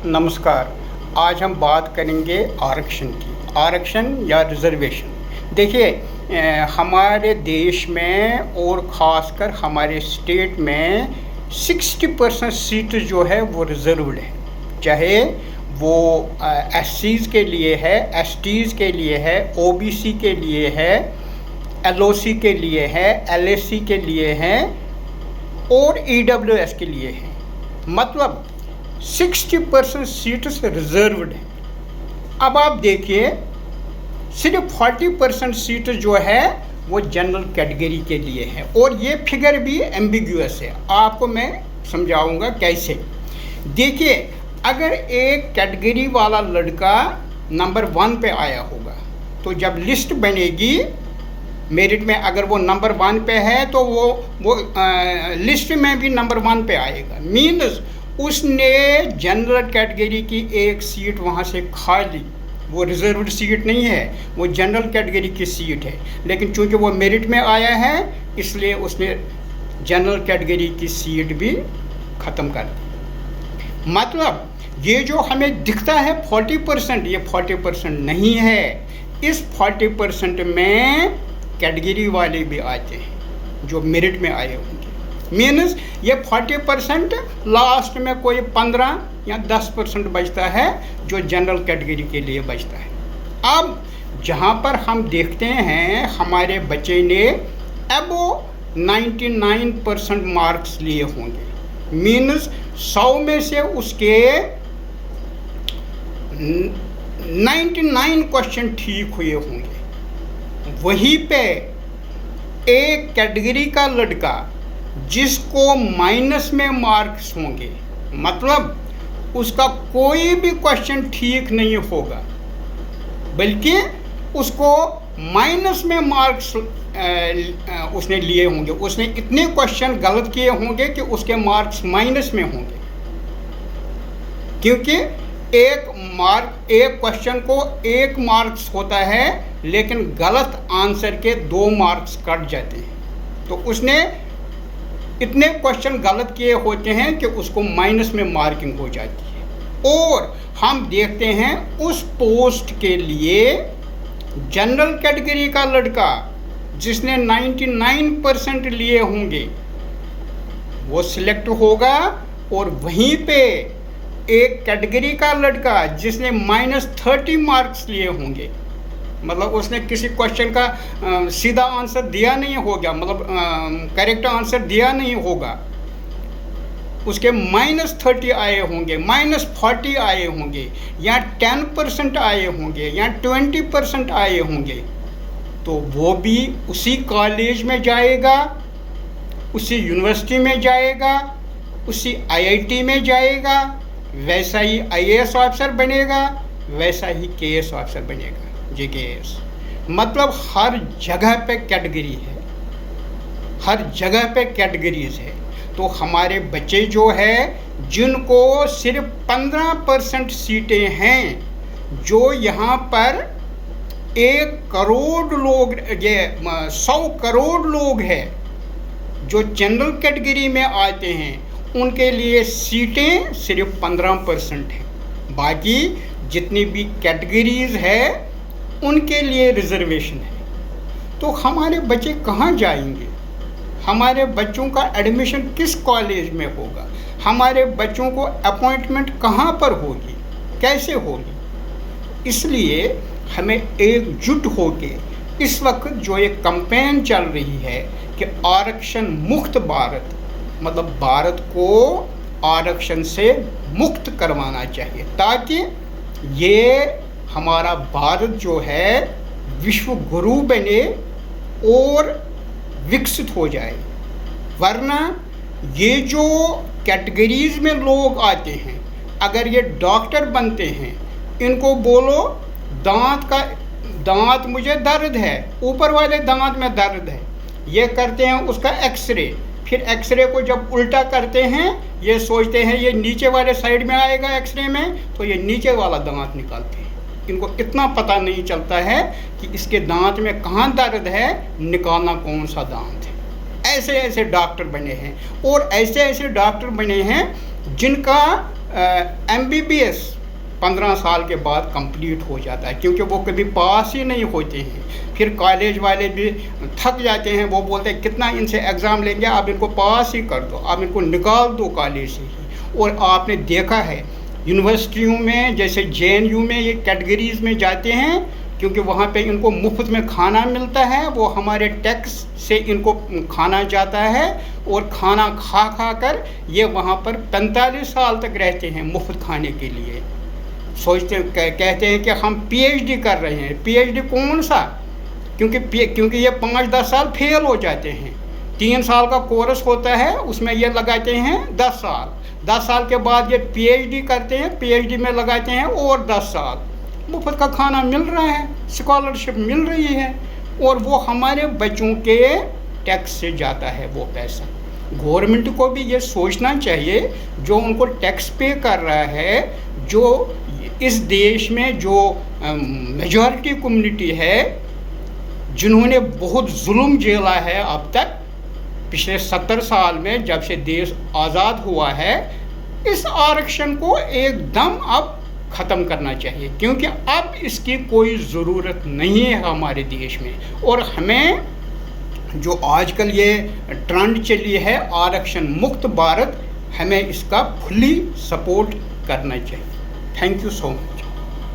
नमस्कार। आज हम बात करेंगे आरक्षण की। आरक्षण या रिज़र्वेशन। देखिए, हमारे देश में और ख़ासकर हमारे स्टेट में 60% सीट जो है वो रिज़र्व्ड है। चाहे वो एससीज़ के लिए है, एसटीज़ के लिए है, ओबीसी के लिए है, एलओसी के लिए है, एलएससी के लिए है और ईडब्ल्यूएस के लिए है। मतलब 60% सीट्स रिजर्व्ड हैं। अब आप देखिए, सिर्फ 40% सीट जो है वो जनरल कैटेगरी के लिए है और ये फिगर भी एम्बिग्यूअस है। आपको मैं समझाऊंगा कैसे। देखिए, अगर एक कैटेगरी वाला लड़का नंबर 1 पे आया होगा तो जब लिस्ट बनेगी मेरिट में, अगर वो नंबर 1 पे है तो वो लिस्ट में भी नंबर 1 पे आएगा। मीन्स उसने जनरल कैटेगरी की एक सीट वहाँ से खा ली। वो रिजर्व्ड सीट नहीं है, वो जनरल कैटेगरी की सीट है, लेकिन चूंकि वो मेरिट में आया है इसलिए उसने जनरल कैटेगरी की सीट भी ख़त्म कर दी। मतलब ये जो हमें दिखता है 40%, ये 40% नहीं है। इस 40% में कैटेगरी वाले भी आते हैं जो मेरिट में आए होंगे। मीन्स ये 40% लास्ट में कोई 15 या 10% बचता है जो जनरल कैटेगरी के लिए बचता है। अब जहाँ पर हम देखते हैं हमारे बच्चे ने अबो 99% मार्क्स लिए होंगे। मीन्स 100 में से उसके 99 क्वेश्चन ठीक हुए होंगे। वहीं पे एक कैटेगरी का लड़का जिसको माइनस में मार्क्स होंगे, मतलब उसका कोई भी क्वेश्चन ठीक नहीं होगा, बल्कि उसको माइनस में मार्क्स उसने लिए होंगे। उसने इतने क्वेश्चन गलत किए होंगे कि उसके मार्क्स माइनस में होंगे, क्योंकि एक क्वेश्चन को 1 मार्क्स होता है लेकिन गलत आंसर के 2 मार्क्स कट जाते हैं। तो उसने इतने क्वेश्चन गलत किए होते हैं कि उसको माइनस में मार्किंग हो जाती है। और हम देखते हैं उस पोस्ट के लिए जनरल कैटेगरी का लड़का जिसने 99% लिए होंगे वो सिलेक्ट होगा, और वहीं पे एक कैटेगरी का लड़का जिसने -30 मार्क्स लिए होंगे, मतलब उसने किसी क्वेश्चन का सीधा आंसर दिया नहीं होगा, मतलब करेक्ट आंसर दिया नहीं होगा, उसके -30 आए होंगे, -40 आए होंगे, या 10% आए होंगे, या 20% आए होंगे, तो वो भी उसी कॉलेज में जाएगा, उसी यूनिवर्सिटी में जाएगा, उसी आईआईटी में जाएगा, वैसा ही आईएएस ऑफिसर बनेगा, वैसा ही केएस ऑफिसर बनेगा, जेकेएस। मतलब हर जगह पे कैटेगरी है, हर जगह पे कैटेगरीज है। तो हमारे बच्चे जो है जिनको सिर्फ 15% सीटें हैं, जो यहाँ पर 1 करोड़ लोग, ये 100 करोड़ लोग हैं जो जनरल कैटेगरी में आते हैं, उनके लिए सीटें सिर्फ 15% हैं। बाकी जितनी भी कैटेगरीज है उनके लिए रिजर्वेशन है। तो हमारे बच्चे कहाँ जाएंगे? हमारे बच्चों का एडमिशन किस कॉलेज में होगा? हमारे बच्चों को अपॉइंटमेंट कहाँ पर होगी, कैसे होगी? इसलिए हमें एकजुट होके इस वक्त जो एक कैंपेन चल रही है कि आरक्षण मुक्त भारत, मतलब भारत को आरक्षण से मुक्त करवाना चाहिए, ताकि ये हमारा भारत जो है विश्व गुरु बने और विकसित हो जाए। वरना ये जो कैटेगरीज में लोग आते हैं, अगर ये डॉक्टर बनते हैं, इनको बोलो दांत मुझे दर्द है, ऊपर वाले दांत में दर्द है, ये करते हैं उसका एक्सरे, फिर एक्सरे को जब उल्टा करते हैं ये सोचते हैं ये नीचे वाले साइड में आएगा एक्सरे में, तो ये नीचे वाला दांत निकालते हैं। इनको इतना पता नहीं चलता है कि इसके दांत में कहाँ दर्द है, निकालना कौन सा दांत है। ऐसे ऐसे डॉक्टर बने हैं, और ऐसे ऐसे डॉक्टर बने हैं जिनका MBBS 15 साल के बाद कंप्लीट हो जाता है, क्योंकि वो कभी पास ही नहीं होते हैं। फिर कॉलेज वाले भी थक जाते हैं, वो बोलते हैं कितना इनसे एग्ज़ाम लेंगे, आप इनको पास ही कर दो, आप इनको निकाल दो कॉलेज से ही। और आपने देखा है यूनिवर्सिटियों में, जैसे JNU में ये कैटेगरीज़ में जाते हैं, क्योंकि वहाँ पे इनको मुफ्त में खाना मिलता है, वो हमारे टैक्स से इनको खाना जाता है, और खाना खा खा कर ये वहाँ पर 45 साल तक रहते हैं मुफ्त खाने के लिए। सोचते कहते हैं कि हम PhD कर रहे हैं। PhD कौन सा? क्योंकि ये 5-10 साल फेल हो जाते हैं। 3 साल का कोर्स होता है, उसमें ये लगाते हैं 10 साल। 10 साल के बाद ये PhD करते हैं, PhD में लगाते हैं और 10 साल। मुफ्त का खाना मिल रहा है, स्कॉलरशिप मिल रही है, और वो हमारे बच्चों के टैक्स से जाता है वो पैसा। गवर्नमेंट को भी ये सोचना चाहिए, जो उनको टैक्स पे कर रहा है, जो इस देश में जो मेजॉरिटी कम्युनिटी है, जिन्होंने बहुत जुल्म झेला है अब तक पिछले 70 साल में, जब से देश आज़ाद हुआ है, इस आरक्षण को एकदम अब ख़त्म करना चाहिए, क्योंकि अब इसकी कोई ज़रूरत नहीं है हमारे देश में। और हमें जो आजकल ये ट्रेंड चली है आरक्षण मुक्त भारत, हमें इसका फुली सपोर्ट करना चाहिए। Thank you so much.